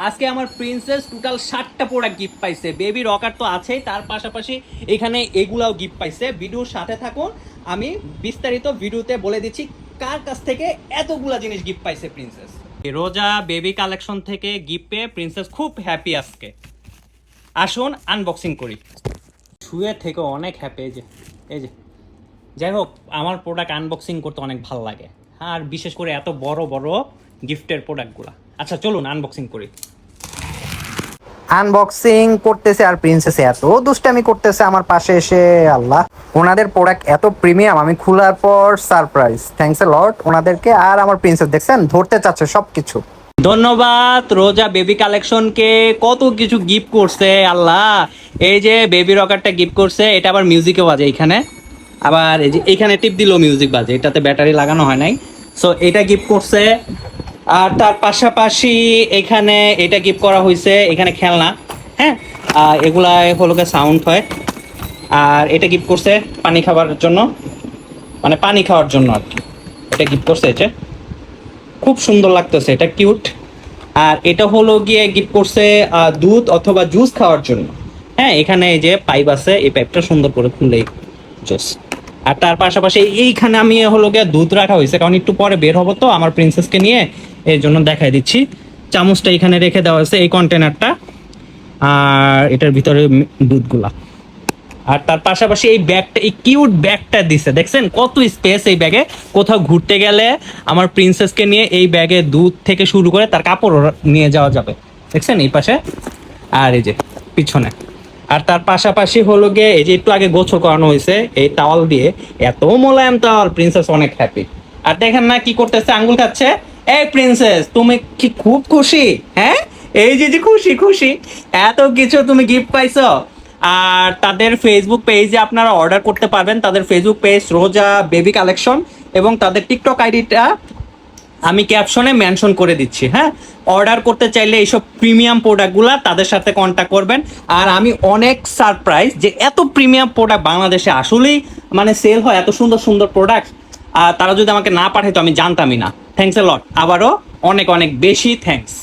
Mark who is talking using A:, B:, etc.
A: আজকে আমার princess total 7টা product gift পাইছে। বেবি রকার তো আছেই, তার পাশাপাশি এখানে এগুলাও গিফট পাইছে। ভিডিওর সাথে থাকুন, আমি বিস্তারিত ভিডিওতে বলে দিচ্ছি কার কাছ থেকে এতগুলা জিনিস গিফট পাইছে প্রিন্সেস। রোজা বেবি কালেকশন থেকে গিফট পেয়ে প্রিন্সেস খুব হ্যাপি আজকে। আসুন আনবক্সিং করি। শুয়ে থেকে অনেক হ্যাপি। এই যে যাই হোক, আমার প্রোডাক্ট আনবক্সিং করতে অনেক ভালো লাগে, আর বিশেষ করে এত বড় বড় গিফটের প্রোডাক্টগুলো। আচ্ছা চলুন আনবক্সিং করি।
B: আনবক্সিং করতেছে আর প্রিন্সেস এত দুষ্টামি করতেছে আমার পাশে এসে। আল্লাহ, ওনাদের প্রোডাক্ট এত প্রিমিয়াম, আমি খোলার পর সারপ্রাইজ। থ্যাঙ্কস এ লট ওনাদেরকে। আর আমার প্রিন্সেস দেখছেন ধরতে চাচ্ছে সবকিছু।
A: ধন্যবাদ রোজা বেবি কালেকশনকে, কত কিছু গিফট করছে। আল্লাহ, এই যে বেবি রকারটা গিফট করছে, এটা আবার মিউজিকও বাজে এখানে। আবার এই যে এখানে টিপ দিলেও মিউজিক বাজে, এটাতে ব্যাটারি লাগানো হয় নাই। সো এটা গিফট করছে। আর তার পাশাপাশি এখানে এটা গিফট করা হয়েছে, এখানে খেলনা। হ্যাঁ, এগুলা হলো সাউন্ড হয়। আর এটা গিফট করছে পানি খাবার জন্য, মানে পানি খাওয়ার জন্য আর কি। এটা গিফট করছে, এটা খুব সুন্দর লাগতেছে, এটা কিউট। আর এটা হলো গিয়ে গিফট করছে দুধ অথবা জুস খাওয়ার জন্য। হ্যাঁ, এখানে এই যে পাইপ আছে, এই পাইপটা সুন্দর করে খুললেই জুস। আর তার পাশাপাশি এইখানে আমি হলো গিয়ে দুধ রাখা হয়েছে, কারণ একটু পরে বের হবো তো আমার প্রিন্সেসকে নিয়ে, এই জন্য দেখাই দিচ্ছি। চামচটা এখানে রেখে দেওয়া হয়েছে, এই কন্টেনারটা। আর এটার ভিতরে দুধগুলা। আর তার পাশাপাশি এই ব্যাগটা, এই কিউট ব্যাগটা দিছে, দেখছেন কত স্পেস এই ব্যাগে। কোথাও ঘুরতে গেলে আমার প্রিন্সেসকে নিয়ে এই ব্যাগে দুধ থেকে শুরু করে তার কাপড় নিয়ে যাওয়া যাবে। দেখছেন এই পাশে, আর এই যে পিছনে। আর তার পাশাপাশি হলো গিয়ে এই যে একটু আগে গোসল করানো হয়েছে এই টাওয়াল দিয়ে, এত মোলায়েম টাওয়াল, প্রিন্সেস অনেক হ্যাপি। আর দেখেন না কি করতেছে, আঙ্গুল খাচ্ছে। এই প্রিন্সেস, তুমি কি খুব খুশি? হ্যাঁ, এই যে খুশি খুশি, এত কিছু তুমি গিফট পাইছো। আর তাদের ফেসবুক পেজে আপনারা অর্ডার করতে পারবেন। তাদের ফেসবুক পেজ রোজা বেবি কালেকশন, এবং তাদের টিকটক আইডিটা আমি ক্যাপশনে মেনশন করে দিচ্ছি। হ্যাঁ, অর্ডার করতে চাইলে এইসব প্রিমিয়াম প্রোডাক্টগুলো তাদের সাথে কন্ট্যাক্ট করবেন। আর আমি অনেক সারপ্রাইজ যে এত প্রিমিয়াম প্রোডাক্ট বাংলাদেশে আসলেই মানে সেল হয়, এত সুন্দর সুন্দর প্রোডাক্ট। আর তারা যদি আমাকে না পাঠায় তো আমি জানতামই না। থ্যাঙ্কস এ লট, আবারও অনেক অনেক বেশি থ্যাঙ্কস।